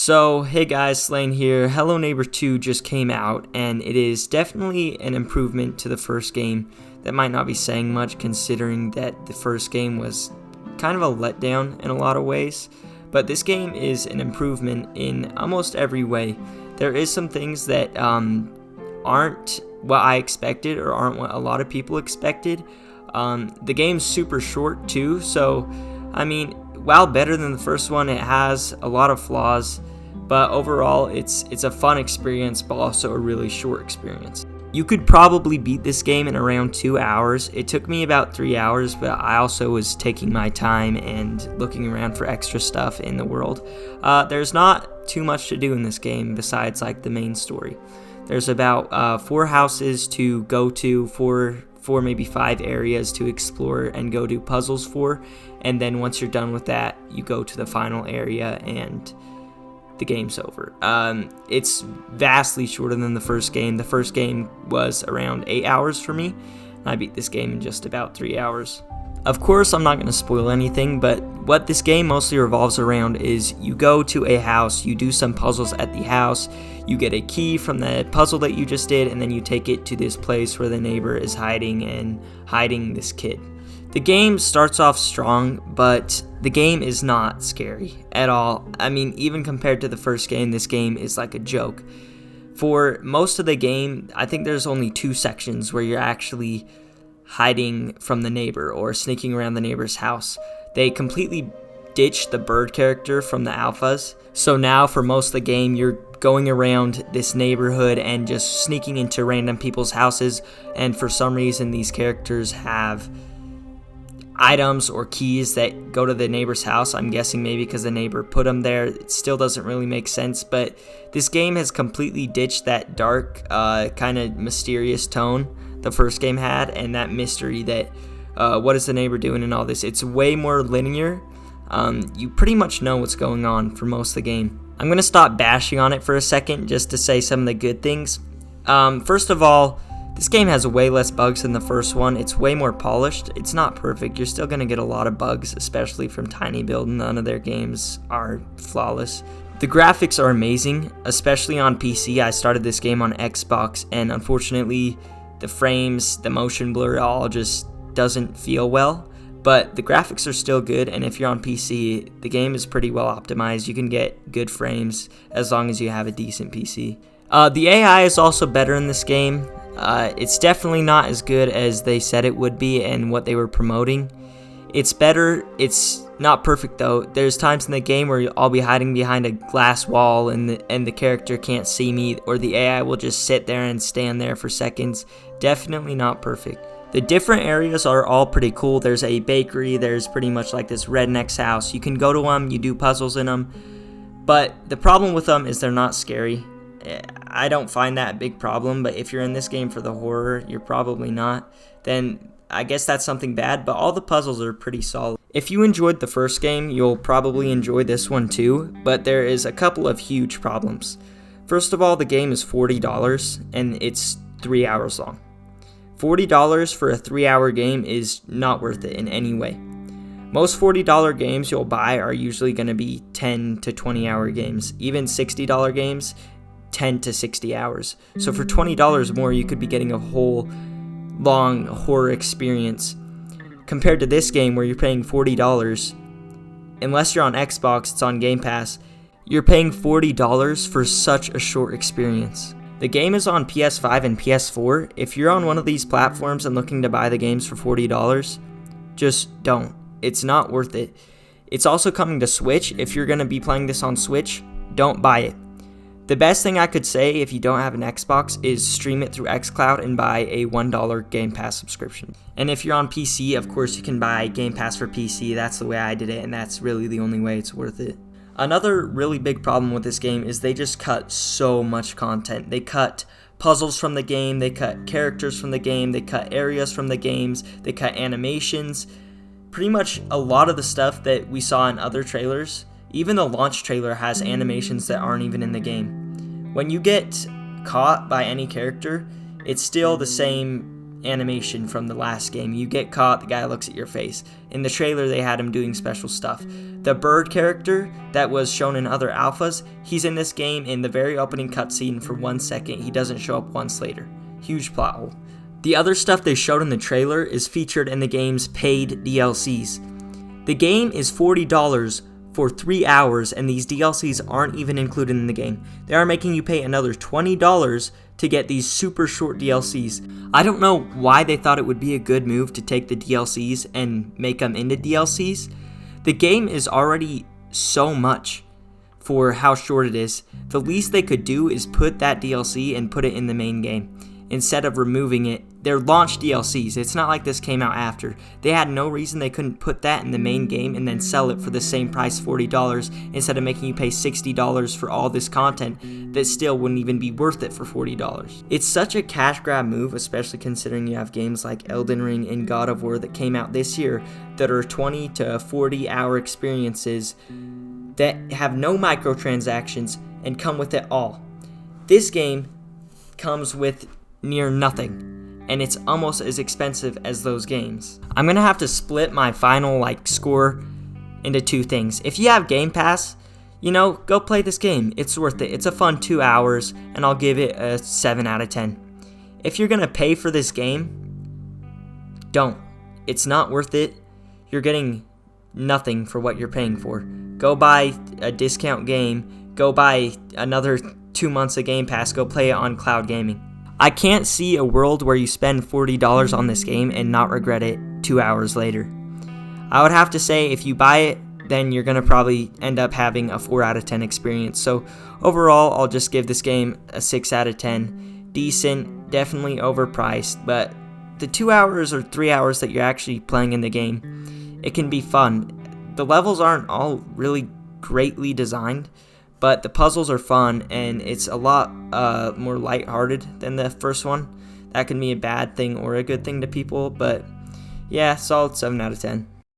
So, hey guys, Slane here. Hello Neighbor 2 just came out, and it is definitely an improvement to the first game. That might not be saying much considering that the first game was kind of a letdown in a lot of ways, but this game is an improvement in almost every way. There is some things that aren't what I expected or aren't what a lot of people expected. The game's super short too, so I mean, while better than the first one, it has a lot of flaws, but overall it's a fun experience, but also a really short experience. You could probably beat this game in around 2 hours. It took me about 3 hours, but I also was taking my time and looking around for extra stuff in the world. There's not too much to do in this game besides like the main story. There's about 4 houses to go to, four maybe 5 areas to explore and go do puzzles for, and then once you're done with that, you go to the final area and the game's over. It's vastly shorter than the first game. The first game was around 8 hours for me, and I beat this game in just about 3 hours. Of course, I'm not going to spoil anything, but what this game mostly revolves around is you go to a house, you do some puzzles at the house, you get a key from the puzzle that you just did, and then you take it to this place where the neighbor is hiding this kid. The game starts off strong, but the game is not scary at all. I mean, even compared to the first game, this game is like a joke. For most of the game, I think there's only 2 sections where you're actually hiding from the neighbor or sneaking around the neighbor's house. They completely ditched the bird character from the alphas, so now for most of the game you're going around this neighborhood and just sneaking into random people's houses, and for some reason these characters have items or keys that go to the neighbor's house. I'm guessing maybe because the neighbor put them there. It still doesn't really make sense, but this game has completely ditched that dark, kind of mysterious tone the first game had, and that mystery that what is the neighbor doing and all this. It's way more linear. You pretty much know what's going on for most of the game. I'm going to stop bashing on it for a second just to say some of the good things. First of all, this game has way less bugs than the first one. It's way more polished. It's not perfect. You're still going to get a lot of bugs, especially from tinyBuild. None of their games are flawless. The graphics are amazing, especially on PC. I started this game on Xbox, and unfortunately, the frames, the motion blur, all just doesn't feel well. But the graphics are still good, and if you're on PC, the game is pretty well optimized. You can get good frames as long as you have a decent PC. The AI is also better in this game. It's definitely not as good as they said it would be and what they were promoting. It's better. It's not perfect though. There's times in the game where I'll be hiding behind a glass wall and the character can't see me, or the AI will just sit there and stand there for seconds. Definitely not perfect. The different areas are all pretty cool. There's a bakery. There's pretty much like this redneck's house. You can go to them. You do puzzles in them. But the problem with them is they're not scary. I don't find that a big problem, but if you're in this game for the horror, you're probably not, then I guess that's something bad, but all the puzzles are pretty solid. If you enjoyed the first game, you'll probably enjoy this one too, but there is a couple of huge problems. First of all, the game is $40 and it's 3 hours long. $40 for a 3-hour game is not worth it in any way. Most $40 games you'll buy are usually going to be 10 to 20 hour games. Even $60 games, 10 to 60 hours. So for $20 more, you could be getting a whole long horror experience. Compared to this game where you're paying $40, unless you're on Xbox, it's on Game Pass, you're paying $40 for such a short experience. The game is on PS5 and PS4. If you're on one of these platforms and looking to buy the games for $40, just don't. It's not worth it. It's also coming to Switch. If you're going to be playing this on Switch, don't buy it. The best thing I could say if you don't have an Xbox is stream it through xCloud and buy a $1 Game Pass subscription. And if you're on PC, of course you can buy Game Pass for PC. That's the way I did it, and that's really the only way it's worth it. Another really big problem with this game is they just cut so much content. They cut puzzles from the game, they cut characters from the game, they cut areas from the games, they cut animations. Pretty much a lot of the stuff that we saw in other trailers. Even the launch trailer has animations that aren't even in the game. When you get caught by any character, it's still the same animation from the last game. You get caught, the guy looks at your face. In the trailer, they had him doing special stuff. The bird character that was shown in other alphas, he's in this game in the very opening cutscene for 1 second. He doesn't show up once later. Huge plot hole. The other stuff they showed in the trailer is featured in the game's paid DLCs. The game is $40 for 3 hours, and these DLCs aren't even included in the game. They are making you pay another $20 to get these super short DLCs. I don't know why they thought it would be a good move to take the DLCs and make them into DLCs. The game is already so much for how short it is. The least they could do is put that DLC and put it in the main game instead of removing it. They're launch DLCs. It's not like this came out after. They had no reason they couldn't put that in the main game and then sell it for the same price, $40, instead of making you pay $60 for all this content that still wouldn't even be worth it for $40. It's such a cash grab move, especially considering you have games like Elden Ring and God of War that came out this year that are 20 to 40 hour experiences that have no microtransactions and come with it all. This game comes with near nothing, and it's almost as expensive as those games. I'm gonna have to split my final score into two things. If you have Game Pass, go play this game. It's worth it. It's a fun 2 hours, and I'll give it a 7 out of 10. If you're gonna pay for this game, don't. It's not worth it. You're getting nothing for what you're paying for. Go buy a discount game. Go buy another 2 months of Game Pass. Go play it on cloud gaming. I can't see a world where you spend $40 on this game and not regret it 2 hours later. I would have to say if you buy it, then you're going to probably end up having a 4 out of 10 experience. So overall, I'll just give this game a 6 out of 10. Decent, definitely overpriced, but the 2 hours or 3 hours that you're actually playing in the game, it can be fun. The levels aren't all really greatly designed, but the puzzles are fun, and it's a lot more lighthearted than the first one. That can be a bad thing or a good thing to people, but yeah, solid 7 out of 10.